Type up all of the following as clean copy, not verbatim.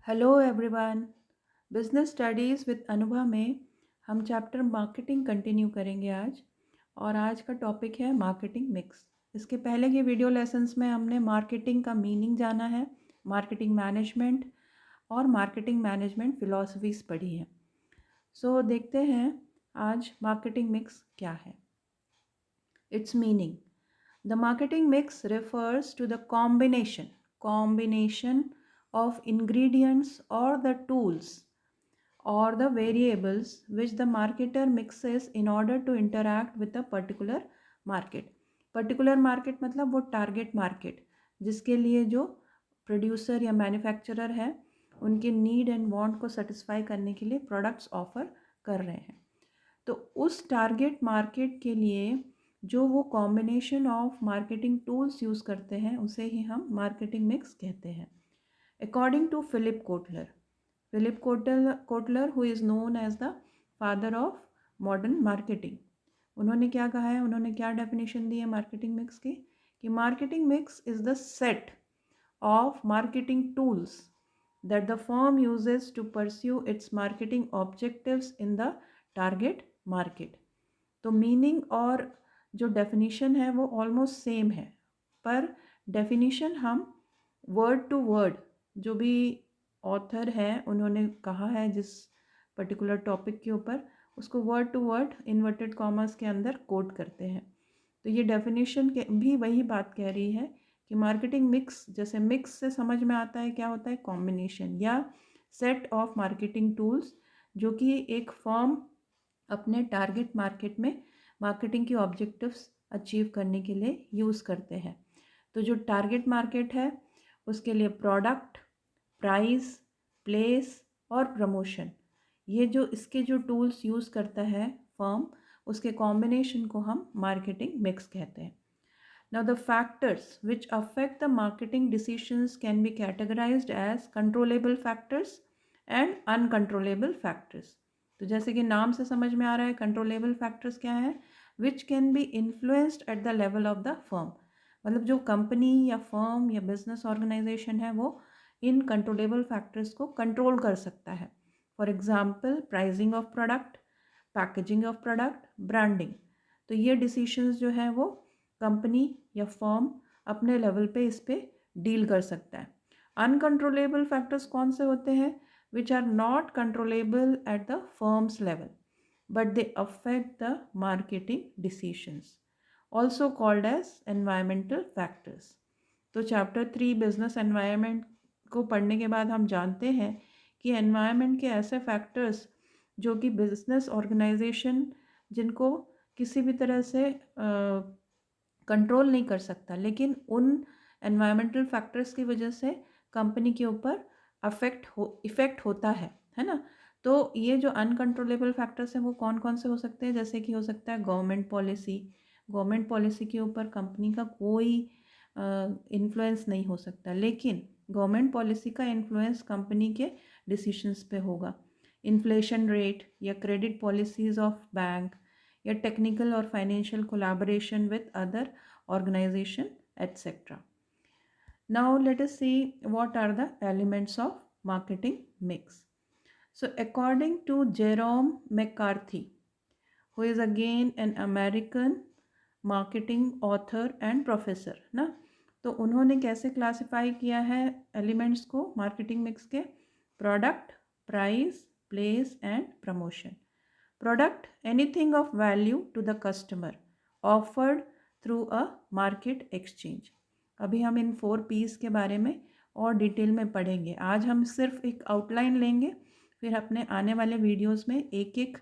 Hello everyone. Business studies with Anubha में हम chapter marketing continue करेंगे आज। और आज का टॉपिक है मार्केटिंग मिक्स। इसके पहले के वीडियो लेसन्स में हमने मार्केटिंग का मीनिंग जाना है, मार्केटिंग मैनेजमेंट और मार्केटिंग मैनेजमेंट फ़िलॉसफीज़ पढ़ी है। सो देखते हैं आज मार्केटिंग मिक्स क्या है। It's meaning: the marketing mix refers to the combination of ingredients or the tools or the variables which the marketer mixes in order to interact with a particular market. Particular market मतलब वो target market जिसके लिए जो producer या manufacturer है उनके need and want को satisfy करने के लिए प्रोडक्ट्स ऑफर कर रहे हैं। तो उस टारगेट मार्केट के लिए जो वो combination of marketing tools use करते हैं उसे ही हम मार्केटिंग मिक्स कहते हैं। According to Philip Kotler who is known as the father of modern marketing, उन्होंने क्या कहा है, उन्होंने क्या डेफिनेशन दी है मार्केटिंग मिक्स की कि marketing mix is the set of marketing tools that the firm uses to pursue its marketing objectives in the target market। तो मीनिंग और जो डेफिनीशन है वो ऑलमोस्ट सेम है, पर डेफिनीशन हम वर्ड टू वर्ड जो भी ऑथर है उन्होंने कहा है जिस पर्टिकुलर टॉपिक के ऊपर, उसको word to word inverted commas के अंदर कोट करते हैं। तो ये डेफिनेशन के भी वही बात कह रही है कि मार्केटिंग मिक्स, जैसे मिक्स से समझ में आता है क्या होता है, कॉम्बिनेशन या सेट ऑफ मार्केटिंग टूल्स जो कि एक फर्म अपने टारगेट मार्केट में मार्केटिंग की ऑब्जेक्टिव्स अचीव करने के लिए यूज़ करते हैं। तो जो टारगेट मार्केट है उसके लिए प्रोडक्ट, प्राइस, प्लेस और प्रमोशन, ये जो इसके जो टूल्स यूज़ करता है फर्म, उसके कॉम्बिनेशन को हम मार्केटिंग मिक्स कहते हैं। Now, the factors which affect the marketing decisions can be categorized as controllable factors and uncontrollable factors। तो जैसे कि नाम से समझ में आ रहा है, controllable factors क्या है, which can be influenced at the level of the firm। मतलब जो कंपनी या फर्म या बिजनेस ऑर्गेनाइजेशन है वो इन कंट्रोलेबल फैक्टर्स को कंट्रोल कर सकता है। For example pricing of product, packaging of product, branding. तो ये डिसीशंस जो है वो कंपनी या फर्म अपने लेवल पे इस पे डील कर सकता है। अनकंट्रोलेबल फैक्टर्स कौन से होते हैं? Which are not controllable at the firm's level but they affect the marketing decisions, also called as environmental factors. तो चैप्टर 3 बिजनेस एनवायरनमेंट को पढ़ने के बाद हम जानते हैं कि एनवायरनमेंट के ऐसे फैक्टर्स जो कि बिजनेस ऑर्गेनाइजेशन जिनको किसी भी तरह से कंट्रोल नहीं कर सकता, लेकिन उन एनवायरमेंटल फैक्टर्स की वजह से कंपनी के ऊपर इफ़ेक्ट होता है ना। तो ये जो अनकंट्रोलेबल फैक्टर्स हैं वो कौन कौन से हो सकते हैं? जैसे कि हो सकता है गवर्नमेंट पॉलिसी के ऊपर कंपनी का कोई इन्फ्लुएंस नहीं हो सकता, लेकिन गवर्नमेंट पॉलिसी का इन्फ्लुएंस कंपनी के डिसीशंस पे होगा। इन्फ्लेशन रेट या क्रेडिट पॉलिसीज़ ऑफ बैंक या टेक्निकल और financial collaboration with other organization etcetera. Now let us see what are the elements of marketing mix. So according to Jerome McCarthy, who is again an American marketing author and professor ना, तो उन्होंने कैसे classify किया है elements को marketing mix के? Product, price, place and promotion. Product: anything of value to the customer offered through a market exchange। अभी हम इन 4 P's के बारे में और डिटेल में पढ़ेंगे। आज हम सिर्फ एक आउटलाइन लेंगे, फिर अपने आने वाले वीडियोस में एक एक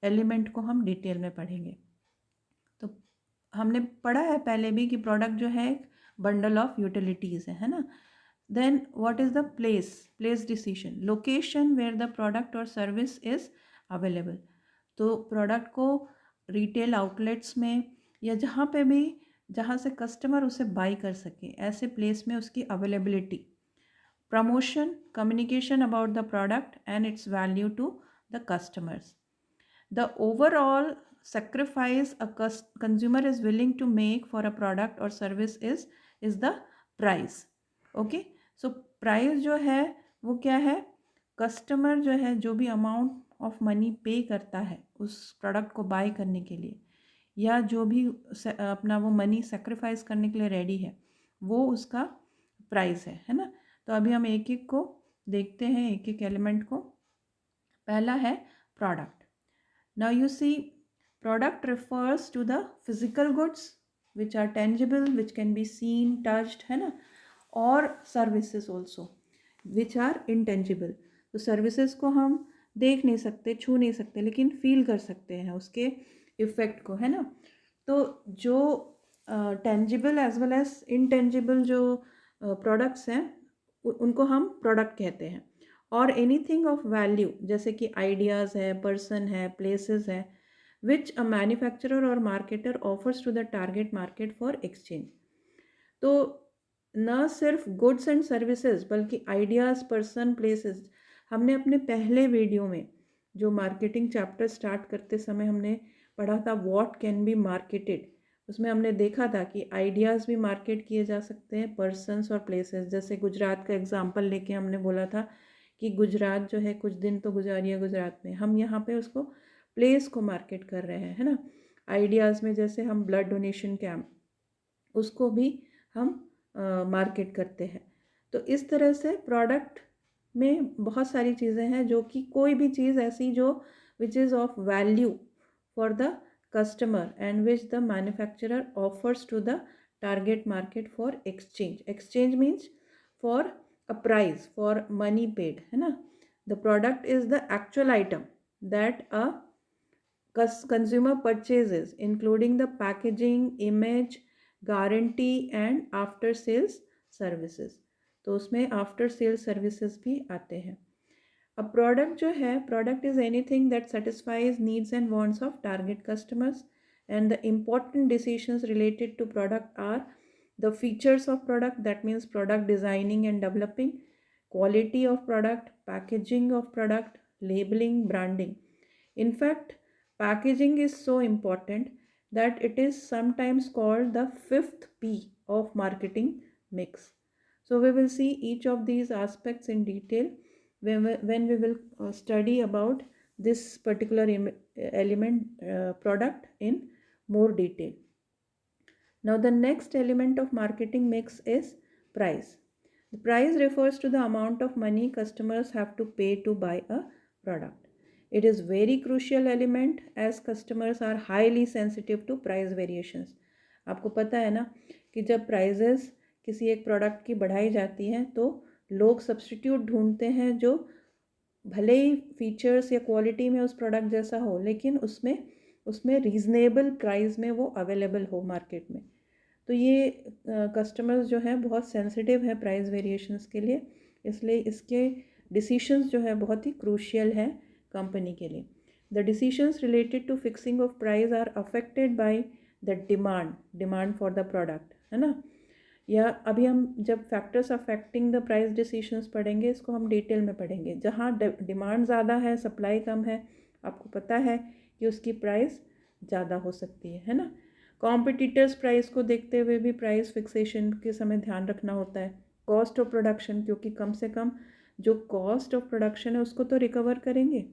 एलिमेंट को हम डिटेल में पढ़ेंगे। तो हमने पढ़ा है पहले भी कि प्रोडक्ट जो है एक बंडल ऑफ यूटिलिटीज़ है ना। Then what is the place decision, location where the product और सर्विस इज़ अवेलेबल। तो प्रोडक्ट को रिटेल आउटलेट्स में या जहाँ पे भी जहाँ से कस्टमर उसे बाई कर सके, ऐसे प्लेस में उसकी availability. Promotion: communication about the product and its value to the customers. The overall sacrifice a consumer is willing to make for a product or service is the price। Okay, so price जो है वो क्या है, customer जो है जो भी amount of money पे करता है उस प्रोडक्ट को बाय करने के लिए, या जो भी अपना वो मनी सेक्रीफाइस करने के लिए रेडी है, वो उसका प्राइस है ना। तो अभी हम एक एक को देखते हैं, एक एक एलिमेंट को। पहला है product. Now you see, product refers to the physical goods which are tangible, which can be seen, touched, है ना, और services also which are intangible। तो services को हम देख नहीं सकते, छू नहीं सकते, लेकिन फील कर सकते हैं उसके इफ़ेक्ट को, है ना। तो जो tangible as well as intangible जो प्रोडक्ट्स हैं उनको हम प्रोडक्ट कहते हैं। और एनीथिंग ऑफ वैल्यू, जैसे कि आइडियाज़ है, पर्सन है, प्लेसेस है, विच अ मैन्युफैक्चरर और marketer offers to the target market for exchange. तो न सिर्फ गुड्स एंड सर्विसेज बल्कि आइडियाज़, पर्सन, प्लेसेस। हमने अपने पहले वीडियो में जो मार्केटिंग चैप्टर स्टार्ट करते समय हमने पढ़ा था व्हाट कैन बी मार्केटेड, उसमें हमने देखा था कि आइडियाज़ भी मार्केट किए जा सकते हैं, पर्सनस और प्लेसेस। जैसे गुजरात का एग्जांपल लेके हमने बोला था कि गुजरात जो है कुछ दिन तो गुजारिए गुजरात में, हम यहाँ पे उसको प्लेस को मार्केट कर रहे हैं, है ना। आइडियाज़ में जैसे हम ब्लड डोनेशन कैंप, उसको भी हम मार्केट करते हैं। तो इस तरह से प्रोडक्ट में बहुत सारी चीज़ें हैं, जो कि कोई भी चीज़ ऐसी जो which is of value for the customer and which the manufacturer offers to the target market for exchange. Exchange means for a price, for money paid, है ना। The product is the actual item that a consumer purchases, including the packaging, image, guarantee and after sales services। तो उसमें after sale services भी आते हैं। अब product जो है, product is anything that satisfies needs and wants of target customers, and the important decisions related to product are the features of product, that means product designing and developing, quality of product, packaging of product, labeling, branding. In fact, packaging is so important that it is sometimes called the fifth P of marketing mix. So we will see each of these aspects in detail when we will study about this particular element, product, in more detail. Now the next element of marketing mix is price. The price refers to the amount of money customers have to pay to buy a product. It is very crucial element as customers are highly sensitive to price variations. आपको पता है ना कि जब prices किसी एक product की बढ़ाई जाती हैं तो लोग सब्स्टिट्यूट ढूंढते हैं जो भले ही फीचर्स या क्वालिटी में उस प्रोडक्ट जैसा हो, लेकिन उसमें रीज़नेबल प्राइस में वो अवेलेबल हो मार्केट में। तो ये कस्टमर्स जो हैं बहुत सेंसिटिव है प्राइस वेरिएशंस के लिए, इसलिए इसके डिसीशंस जो है बहुत ही क्रूशियल है कंपनी के लिए। The decisions related to fixing of price are affected by the demand for the product, है ना। या अभी हम जब factors affecting the price decisions पढ़ेंगे, इसको हम डिटेल में पढ़ेंगे। जहाँ डिमांड ज़्यादा है, सप्लाई कम है, आपको पता है कि उसकी प्राइस ज़्यादा हो सकती है ना। कॉम्पिटिटर्स प्राइस को देखते हुए भी प्राइस फिक्सेशन के समय ध्यान रखना होता है। कॉस्ट ऑफ प्रोडक्शन, क्योंकि कम से कम जो कॉस्ट ऑफ प्रोडक्शन है उसको तो रिकवर करेंगे,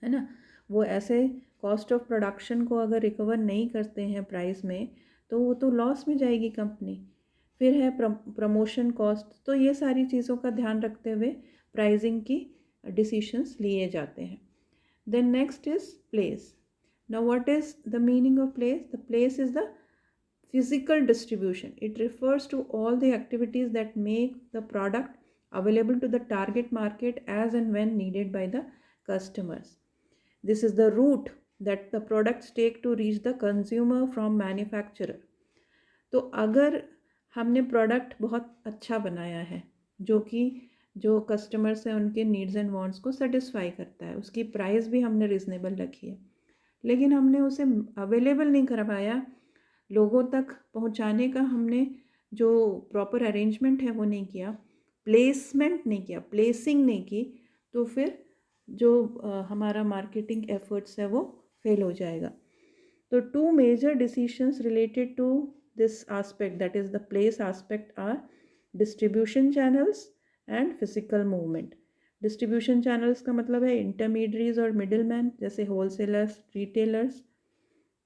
है ना। वो ऐसे कॉस्ट ऑफ प्रोडक्शन को अगर रिकवर नहीं करते हैं प्राइस में, तो वो तो लॉस में जाएगी कंपनी। फिर है प्रमोशन कॉस्ट। तो ये सारी चीज़ों का ध्यान रखते हुए प्राइसिंग की डिसीशंस लिए जाते हैं। Then next is place. Now what is the meaning of place? The place is the physical distribution. It refers to all the activities that make the product available to the target market as and when needed by the customers. This is the route that the products take to reach the consumer from manufacturer. तो अगर हमने product बहुत अच्छा बनाया है जो customers हैं उनके नीड्स एंड वांट्स को सेटिस्फाई करता है, उसकी प्राइस भी हमने रिजनेबल रखी है, लेकिन हमने उसे अवेलेबल नहीं करवाया, लोगों तक पहुंचाने का हमने जो प्रॉपर अरेंजमेंट है वो नहीं किया, प्लेसमेंट नहीं किया, प्लेसिंग नहीं की, तो फिर जो हमारा मार्केटिंग एफर्ट्स है वो फेल हो जाएगा। तो two major decisions related to this aspect, that is the place aspect, are distribution channels and physical movement. Distribution channels का मतलब है इंटरमीडियरीज और मिडिल मैन जैसे होलसेलर्स, रिटेलर्स,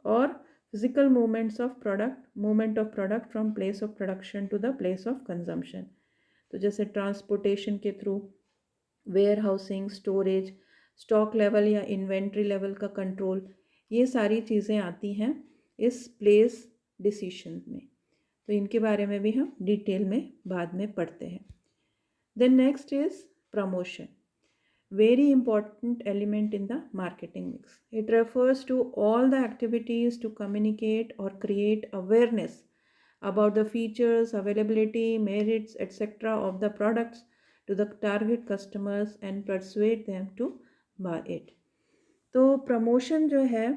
और physical movement of product from place of production to the place of consumption. तो जैसे transportation के through, warehousing, storage, stock level या इन्वेंट्री लेवल का कंट्रोल, ये सारी चीज़ें आती हैं इस प्लेस डिसीशन में। तो इनके बारे में भी हम डिटेल में बाद में पढ़ते हैं। Then next is promotion, very important element in the marketing mix. It refers to all the activities to communicate or create awareness about the features, availability, merits, etc. of the products to the target customers and persuade them to buy it. तो promotion जो है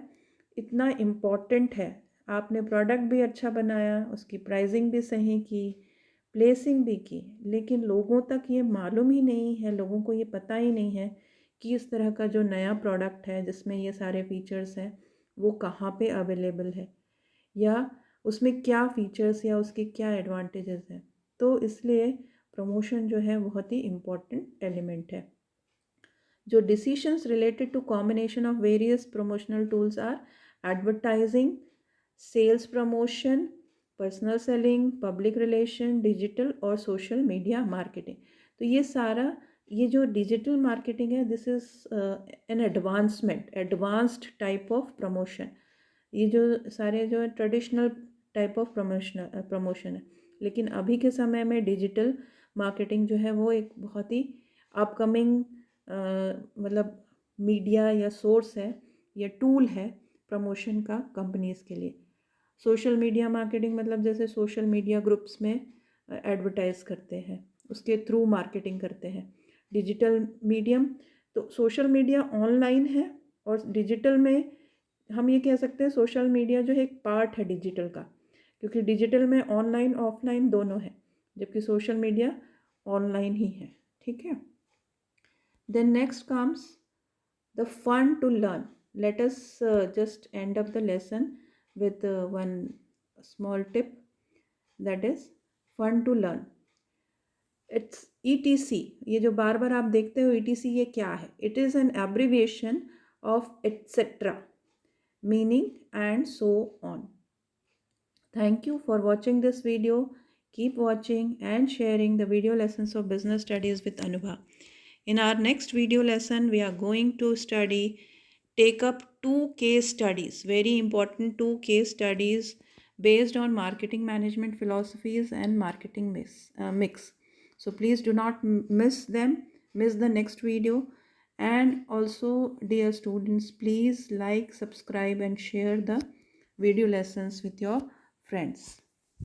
इतना important है। आपने product भी अच्छा बनाया, उसकी प्राइसिंग भी सही की, प्लेसिंग भी की, लेकिन लोगों तक ये मालूम ही नहीं है, लोगों को ये पता ही नहीं है कि इस तरह का जो नया प्रोडक्ट है जिसमें ये सारे फीचर्स हैं वो कहाँ पे अवेलेबल है, या उसमें क्या फ़ीचर्स या उसके क्या एडवांटेजेस हैं। तो इसलिए प्रमोशन जो है बहुत ही इम्पॉर्टेंट एलिमेंट है। जो decisions related to combination of various promotional tools are advertising, sales promotion, personal selling, public relation, digital और सोशल मीडिया मार्केटिंग। तो ये सारा, ये जो डिजिटल मार्केटिंग है, this is an advanced type of promotion. ये जो सारे जो ट्रेडिशनल टाइप ऑफ प्रमोशन है, लेकिन अभी के समय में डिजिटल मार्केटिंग जो है वो एक बहुत ही अपकमिंग मतलब मीडिया या सोर्स है या टूल है प्रमोशन का कंपनीज़ के लिए। सोशल मीडिया मार्केटिंग मतलब जैसे सोशल मीडिया ग्रुप्स में एडवर्टाइज़ करते हैं, उसके थ्रू मार्केटिंग करते हैं। डिजिटल मीडियम, तो सोशल मीडिया ऑनलाइन है, और डिजिटल में हम ये कह सकते हैं सोशल मीडिया जो है एक पार्ट है डिजिटल का, क्योंकि डिजिटल में ऑनलाइन ऑफलाइन दोनों है, जबकि सोशल मीडिया ऑनलाइन ही है। ठीक है। Then next comes the fun to learn. Let us just end up the lesson with one small tip, that is fun to learn. It's ETC. ये जो बार बार आप देखते हो ETC, ये क्या है? It is an abbreviation of etc. meaning and so on. Thank you for watching this video. Keep watching and sharing the video lessons of business studies with Anubha. In our next video lesson, we are going to take up 2 case studies, very important 2 case studies based on marketing management philosophies and marketing mix. So please do not miss the next video. And also, dear students, please like, subscribe and share the video lessons with your friends.